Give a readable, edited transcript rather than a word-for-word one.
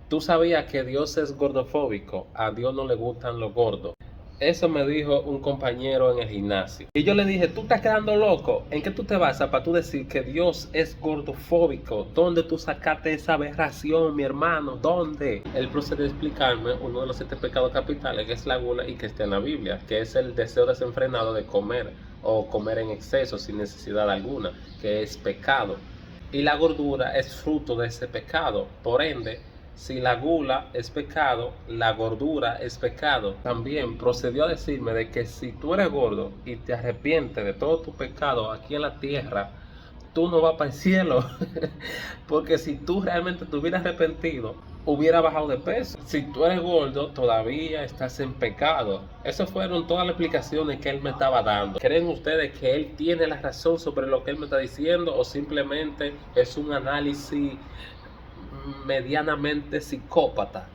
¿Tú sabías que Dios es gordofóbico? A Dios no le gustan los gordos. Eso me dijo un compañero en el gimnasio. Y yo le dije, tú estás quedando loco. ¿En qué tú te basas para tú decir que Dios es gordofóbico? ¿Dónde tú sacaste esa aberración, mi hermano? ¿Dónde? Él procedió a explicarme uno de los 7 pecados capitales, que es la gula y que está en la Biblia, que es el deseo desenfrenado de comer o comer en exceso sin necesidad alguna, que es pecado. Y la gordura es fruto de ese pecado. Por ende, si la gula es pecado, la gordura es pecado. También procedió a decirme de que si tú eres gordo y te arrepientes de todo tu pecado aquí en la tierra, tú no vas para el cielo. Porque si tú realmente te hubieras arrepentido, hubiera bajado de peso. Si tú eres gordo, todavía estás en pecado. Esas fueron todas las explicaciones que él me estaba dando. ¿Creen ustedes que él tiene la razón sobre lo que él me está diciendo o simplemente es un análisis medianamente psicópata?